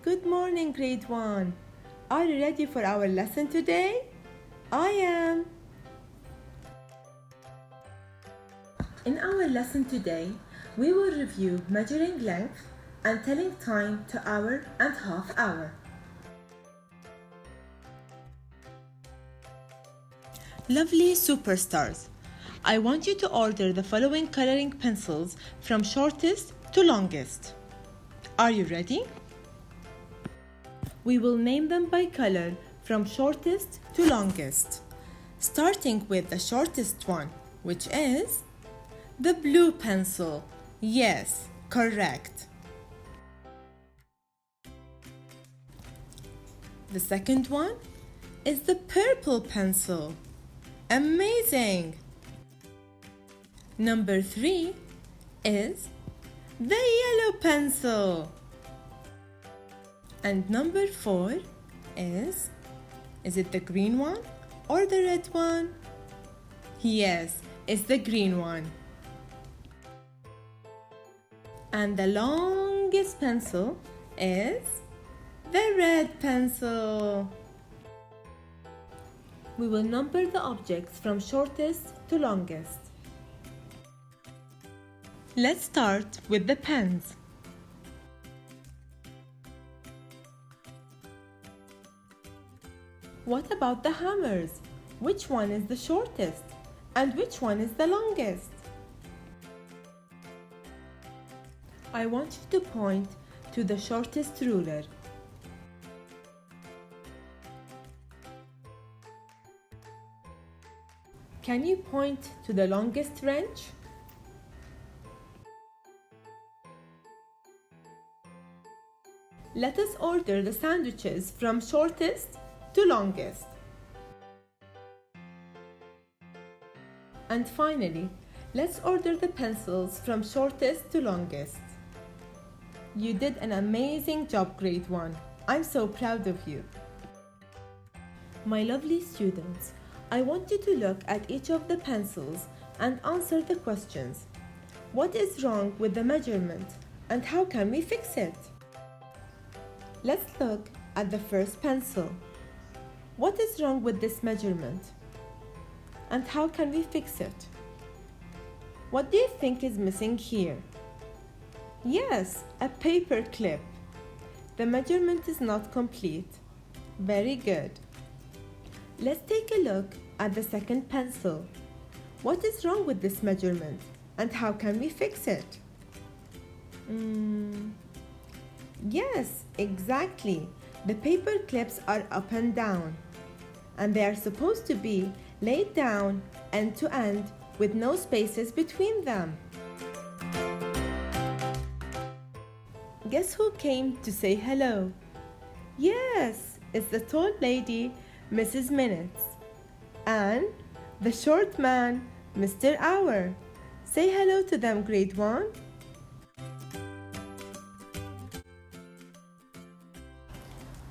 Good morning, grade 1. Are you ready for our lesson today? I am. In our lesson today, we will review measuring length and telling time to hour and half hour. Lovely superstars, I want you to order the following coloring pencils from shortest to longest. Are you ready? We will name them by color from shortest to longest, starting with the shortest one, which is the blue pencil. Yes, correct. The second one is the purple pencil. Amazing! Number 3 is the yellow pencil. And number 4 is it the green one or the red one? Yes, it's the green one. And the longest pencil is the red pencil. We will number the objects from shortest to longest. Let's start with the pens. What about the hammers? Which one is the shortest? And which one is the longest? I want you to point to the shortest ruler. Can you point to the longest wrench? Let us order the sandwiches from shortest to longest. And finally, let's order the pencils from shortest to longest. You did an amazing job, grade 1. I'm so proud of you. My lovely students, I want you to look at each of the pencils and answer the questions. What is wrong with the measurement and how can we fix it? Let's look at the first pencil. What is wrong with this measurement? And how can we fix it? What do you think is missing here? Yes, a paper clip. The measurement is not complete. Very good. Let's take a look at the second pencil. What is wrong with this measurement? And how can we fix it? Yes, exactly. The paper clips are up and down, and they are supposed to be laid down end to end with no spaces between them. Guess who came to say hello? Yes, it's the tall lady, Mrs. Minutes, and the short man, Mr. Hour. Say hello to them, grade 1.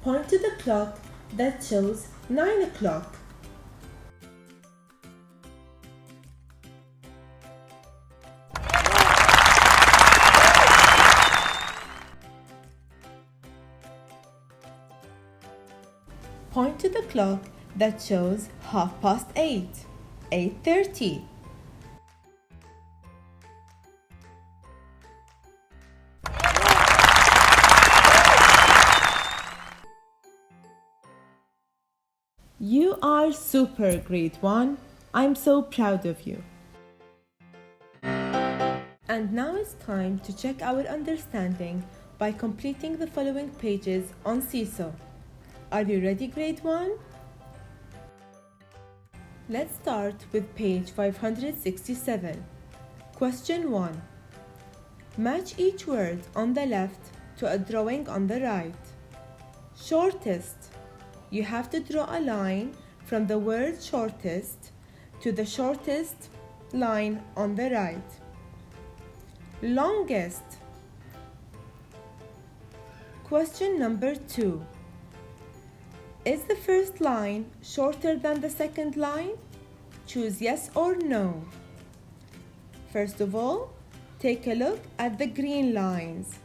Point to the clock that shows 9 o'clock. Point to the clock that shows 8:30, 8:30. You are super, grade 1. I'm so proud of you. And now it's time to check our understanding by completing the following pages on Seesaw. Are you ready, grade 1? Let's start with page 567. Question 1. Match each word on the left to a drawing on the right. Shortest. You have to draw a line from the word shortest to the shortest line on the right. Longest. Question number 2. Is the first line shorter than the second line? Choose yes or no. First of all, take a look at the green lines.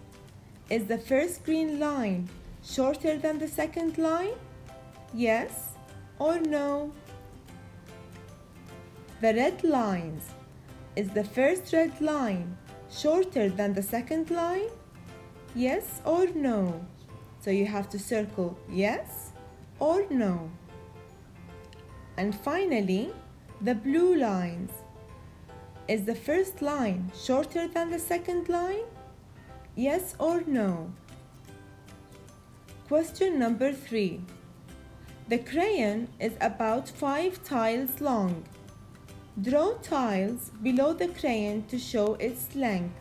Is the first green line shorter than the second line? Yes or no? The red lines. Is the first red line shorter than the second line? Yes or no? So you have to circle yes or no. And finally, the blue lines. Is the first line shorter than the second line? Yes or no? Question number 3. The crayon is about 5 tiles long. Draw tiles below the crayon to show its length.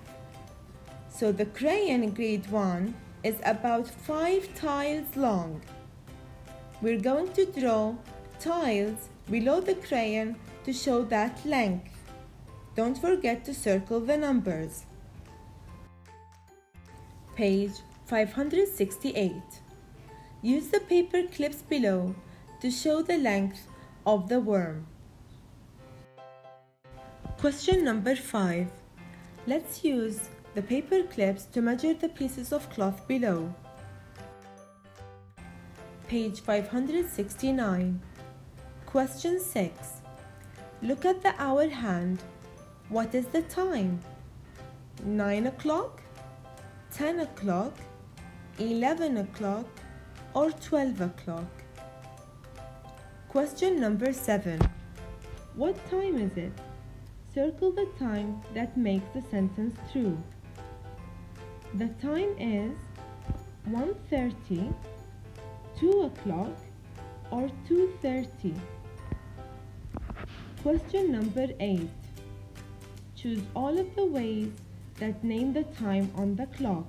So the crayon in grade 1 is about 5 tiles long. We're going to draw tiles below the crayon to show that length. Don't forget to circle the numbers. Page 568. Use the paper clips below to show the length of the worm. Question number 5. Let's use the paper clips to measure the pieces of cloth below. Page 569. Question 6. Look at the hour hand. What is the time? 9 o'clock, 10 o'clock, 11 o'clock, or 12 o'clock? Question number 7. What time is it? Circle the time that makes the sentence true. The time is 1:30, 2 o'clock, or 2:30. Question number 8. Choose all of the ways that name the time on the clock.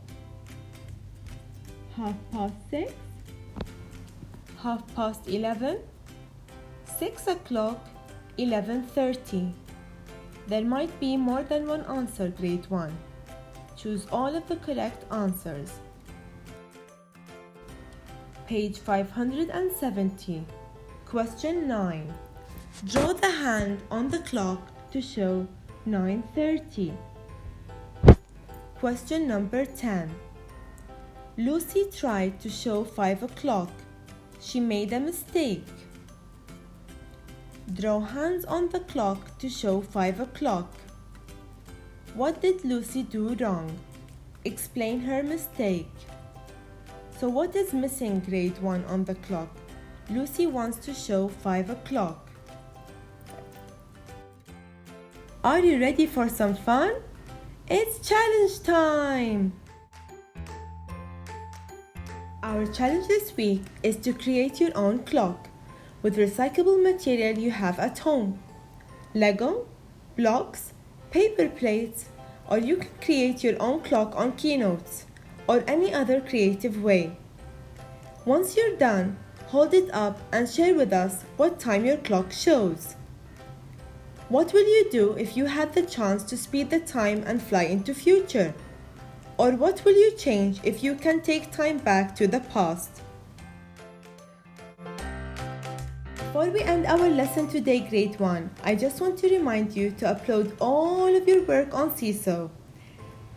6:30, 11:30, 6 o'clock, 11:30. There might be more than one answer, grade 1. Choose all of the correct answers. Page 570. Question 9. Draw the hand on the clock to show 9:30. Question number 10. Lucy tried to show 5 o'clock. She made a mistake. Draw hands on the clock to show 5 o'clock. What did Lucy do wrong? Explain her mistake. So what is missing, grade 1, on the clock? Lucy wants to show 5 o'clock. Are you ready for some fun? It's challenge time! Our challenge this week is to create your own clock with recyclable material you have at home. Lego, blocks, paper plates, or you can create your own clock on Keynotes or any other creative way. Once you're done, hold it up and share with us what time your clock shows. What will you do if you had the chance to speed the time and fly into future? Or what will you change if you can take time back to the past? Before we end our lesson today, grade 1, I just want to remind you to upload all of your work on Seesaw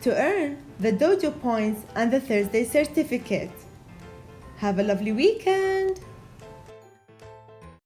to earn the dojo points and the Thursday certificate. Have a lovely weekend!